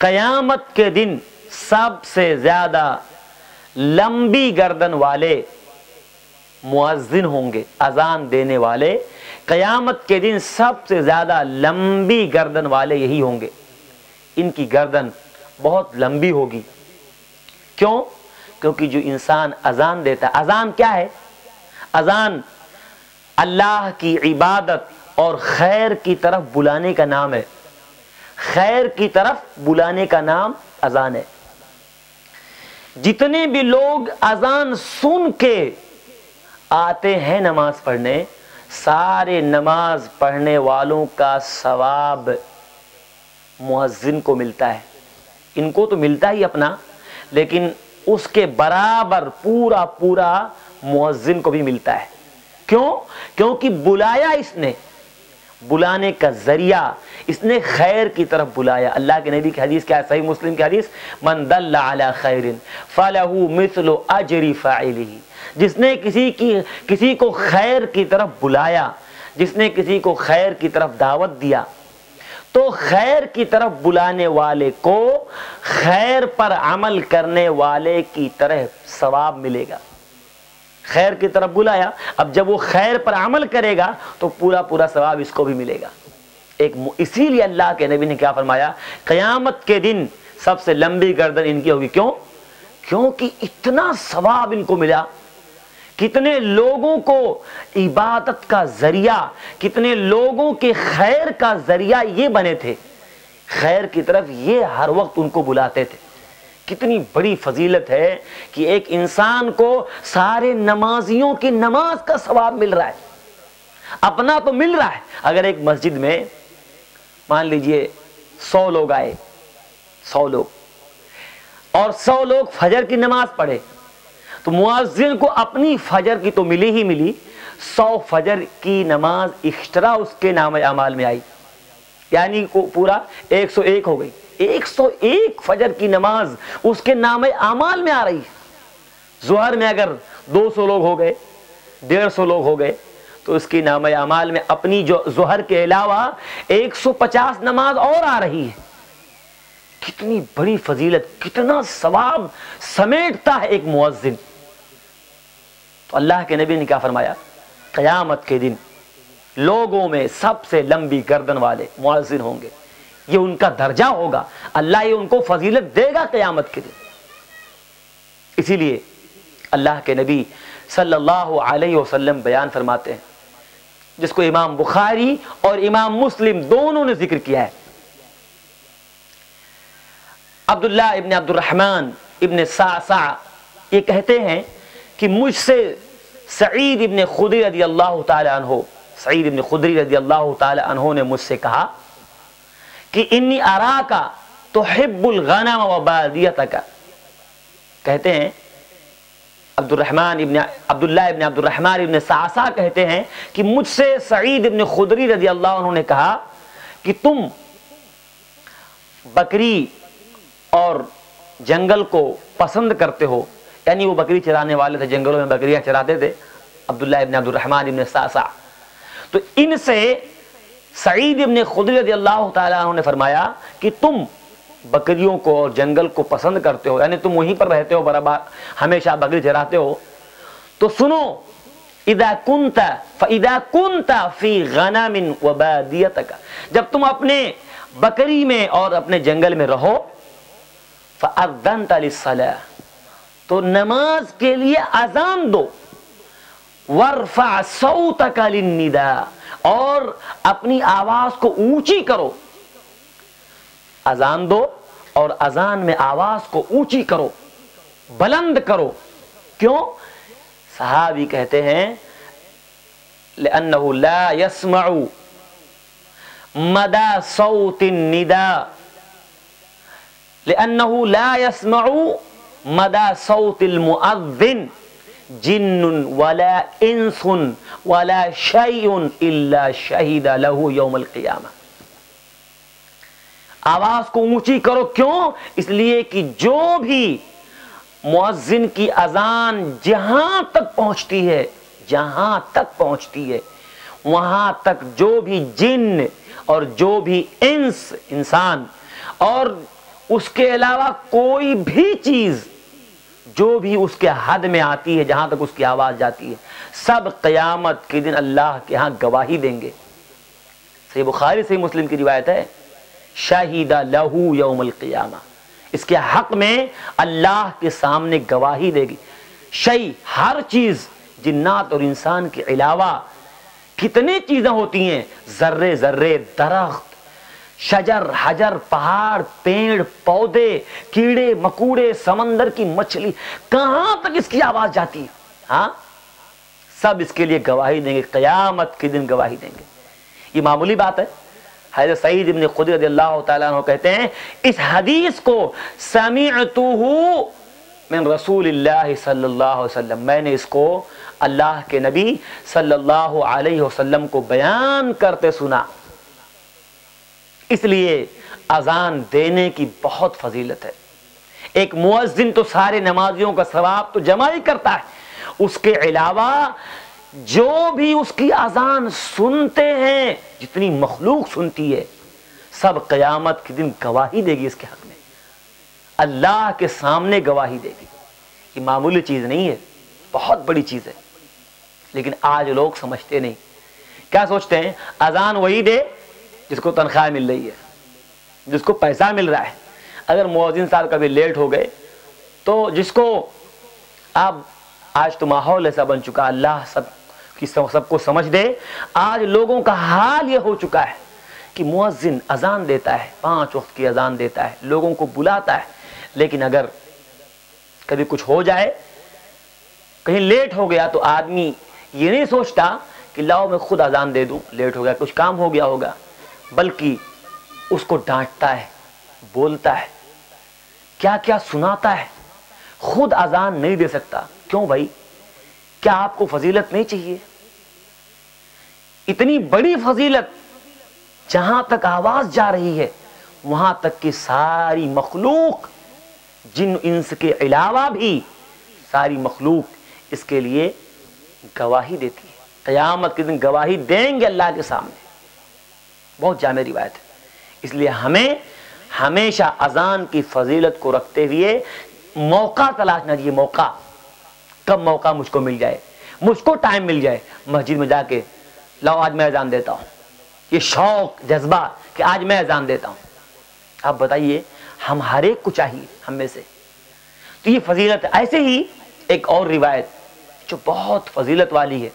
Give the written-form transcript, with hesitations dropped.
قیامت کے دن سب سے زیادہ لمبی گردن والے مؤذن ہوں گے، اذان دینے والے قیامت کے دن سب سے زیادہ لمبی گردن والے یہی ہوں گے۔ ان کی گردن بہت لمبی ہوگی۔ کیوں؟ کیونکہ جو انسان اذان دیتا ہے، اذان کیا ہے؟ اذان اللہ کی عبادت اور خیر کی طرف بلانے کا نام ہے۔ خیر کی طرف بلانے کا نام اذان ہے۔ جتنے بھی لوگ اذان سن کے آتے ہیں نماز پڑھنے، سارے نماز پڑھنے والوں کا ثواب مؤذن کو ملتا ہے۔ ان کو تو ملتا ہی اپنا، لیکن اس کے برابر پورا مؤذن کو بھی ملتا ہے۔ کیوں؟ کیونکہ بلایا اس نے، بلانے کا ذریعہ اس نے خیر کی طرف بلایا۔ اللہ کے نبی کی حدیث کیا ہے؟ صحیح مسلم کی حدیث، من دل علی خیر فلہ مثل اجر فاعلہ، جس نے کسی کو خیر کی طرف بلایا، جس نے کسی کو خیر کی طرف دعوت دیا، تو خیر کی طرف بلانے والے کو خیر پر عمل کرنے والے کی طرح ثواب ملے گا۔ خیر کی طرف بلایا، اب جب وہ خیر پر عمل کرے گا تو پورا ثواب اس کو بھی ملے گا۔ اسی لیے اللہ کے نبی نے کیا فرمایا؟ قیامت کے دن سب سے لمبی گردن ان کی ہوگی۔ کیوں؟ کیونکہ اتنا ثواب ان کو ملا، کتنے لوگوں کو عبادت کا ذریعہ، کتنے لوگوں کے خیر کا ذریعہ یہ بنے تھے، خیر کی طرف یہ ہر وقت ان کو بلاتے تھے۔ کتنی بڑی فضیلت ہے کہ ایک انسان کو سارے نمازیوں کی نماز کا ثواب مل رہا ہے۔ اپنا تو مل رہا ہے۔ اگر ایک مسجد میں مان لیجئے 100 لوگ آئے، 100 لوگ، اور 100 لوگ فجر کی نماز پڑھے، تو مؤذن کو اپنی فجر کی تو ملی ہی ملی، 100 فجر کی نماز ایکسٹرا اس کے نام اعمال میں آئی، یعنی پورا 101 ہو گئی۔ 101 فجر کی نماز اس کے نام اعمال میں آ رہی ہے۔ ظہر میں اگر 200 لوگ ہو گئے، 150 لوگ ہو گئے، تو اس کی نام اعمال میں اپنی جو ظہر کے علاوہ 150 نماز اور آ رہی ہے۔ کتنی بڑی فضیلت، کتنا ثواب سمیٹتا ہے ایک مؤذن۔ تو اللہ کے نبی نے کیا فرمایا؟ قیامت کے دن لوگوں میں سب سے لمبی گردن والے مؤذن ہوں گے، یہ ان کا درجہ ہوگا، اللہ یہ ان کو فضیلت دے گا قیامت کے دن۔ اسی لیے اللہ کے نبی صلی اللہ علیہ وسلم بیان فرماتے ہیں، جس کو امام بخاری اور امام مسلم دونوں نے ذکر کیا ہے۔ عبداللہ ابن عبد الرحمن ابن صعصع یہ کہتے ہیں کہ مجھ سے سعید ابن خدری رضی اللہ تعالی عنہ، سعید ابن خدری رضی اللہ تعالی عنہ نے مجھ سے کہا کہ انی اراکا تحب الغنم وبادیتک، کہتے ہیں عبداللہ ابن عبد الرحمن ابن صعصع کہتے ہیں کہ مجھ سے سعید ابن خدری رضی اللہ عنہ نے کہا کہ تم بکری اور جنگل کو پسند کرتے ہو، یعنی وہ بکری چرانے والے تھے، جنگلوں میں بکریاں چراتے تھے عبداللہ ابن عبد الرحمن ابن صعصع، تو ان سے سعید ابن خدری رضی اللہ تعالیٰ عنہ نے فرمایا کہ تم بکریوں کو اور جنگل کو پسند کرتے ہو، یعنی تم وہیں پر رہتے ہو، برابر ہمیشہ بکری چراتے ہو، تو سنو فَإِذَا كُنْتَ فِي غَنَمٍ وَبَادِيَتَكَ، جب تم اپنے بکری میں اور اپنے جنگل میں رہو، فَأَذَّنْتَ لِلصَّلَاةِ، تو نماز کے لیے اذان دو، وَارْفَعْ صَوْتَكَ لِلنِّدَاءِ، اور اپنی آواز کو اونچی کرو، اذان دو اور اذان میں آواز کو اونچی کرو، بلند کرو۔ کیوں؟ صحابی کہتے ہیں لأنه لا يسمع مدى صوت النداء، لأنه لا يسمع مدى صوت المؤذن جن ولا انس ولا شيء الا شهد له يوم القيامة۔ آواز کو اونچی کرو، کیوں؟ اس لیے کہ جو بھی مؤذن کی اذان جہاں تک پہنچتی ہے، جہاں تک پہنچتی ہے، وہاں تک جو بھی جن اور جو بھی انسان اور اس کے علاوہ کوئی بھی چیز جو بھی اس کے حد میں آتی ہے، جہاں تک اس کی آواز جاتی ہے، سب قیامت کے دن اللہ کے ہاں گواہی دیں گے۔ صحیح بخاری صحیح مسلم کی روایت ہے، شہید لہو یوم القیامہ، اس کے حق میں اللہ کے سامنے گواہی دے گی۔ شیء، ہر چیز، جنات اور انسان کے علاوہ کتنی چیزیں ہوتی ہیں، ذرے ذرے، درخت، شجر، حجر، پہاڑ، پیڑ، پودے، کیڑے مکوڑے، سمندر کی مچھلی، کہاں تک اس کی آواز جاتی ہے، ہاں سب اس کے لیے گواہی دیں گے، قیامت کے دن گواہی دیں گے۔ یہ معمولی بات ہے۔ حضرت سعید ابن خدری رضی اللہ تعالیٰ عنہ کہتے ہیں، اس حدیث کو سمعتہ من رسول اللہ صلی اللہ علیہ وسلم، میں نے اس کو اللہ کے نبی صلی اللہ علیہ وسلم کو بیان کرتے سنا۔ اس لیے اذان دینے کی بہت فضیلت ہے۔ ایک مؤذن تو سارے نمازیوں کا ثواب تو جمع ہی کرتا ہے، اس کے علاوہ جو بھی اس کی اذان سنتے ہیں، جتنی مخلوق سنتی ہے، سب قیامت کے دن گواہی دے گی اس کے حق میں، اللہ کے سامنے گواہی دے گی۔ یہ معمولی چیز نہیں ہے، بہت بڑی چیز ہے، لیکن آج لوگ سمجھتے نہیں۔ کیا سوچتے ہیں؟ اذان وہی دے جس کو تنخواہ مل رہی ہے، جس کو پیسہ مل رہا ہے۔ اگر مؤذن صاحب کبھی لیٹ ہو گئے تو جس کو اب آج تو ماحول ایسا بن چکا، اللہ سب کو سمجھ دے، آج لوگوں کا حال یہ ہو چکا ہے کہ مؤذن اذان دیتا ہے، 5 وقت کی اذان دیتا ہے، لوگوں کو بلاتا ہے، لیکن اگر کبھی کچھ ہو جائے، کہیں لیٹ ہو گیا، تو آدمی یہ نہیں سوچتا کہ لاؤ میں خود اذان دے دوں، لیٹ ہو گیا، کچھ کام ہو گیا ہوگا، بلکہ اس کو ڈانٹتا ہے، بولتا ہے، کیا کیا سناتا ہے، خود اذان نہیں دے سکتا۔ کیوں بھائی؟ کیا آپ کو فضیلت نہیں چاہیے؟ اتنی بڑی فضیلت، جہاں تک آواز جا رہی ہے وہاں تک کہ ساری مخلوق، جن انس کے علاوہ بھی ساری مخلوق اس کے لیے گواہی دیتی ہے۔ قیامت کے دن گواہی دیں گے اللہ کے سامنے۔ بہت جامع روایت ہے۔ اس لیے ہمیں ہمیشہ اذان کی فضیلت کو رکھتے ہوئے موقع تلاشنا چاہیے۔ موقع، کب موقع مجھ کو مل جائے، مجھ کو ٹائم مل جائے، مسجد میں جا کے لاؤ آج میں اذان دیتا ہوں، یہ شوق، جذبہ کہ آج میں اذان دیتا ہوں۔ آپ بتائیے، ہم ہر ایک کو چاہیے، ہم میں سے تو یہ فضیلت ہے۔ ایسے ہی ایک اور روایت جو بہت فضیلت والی ہے،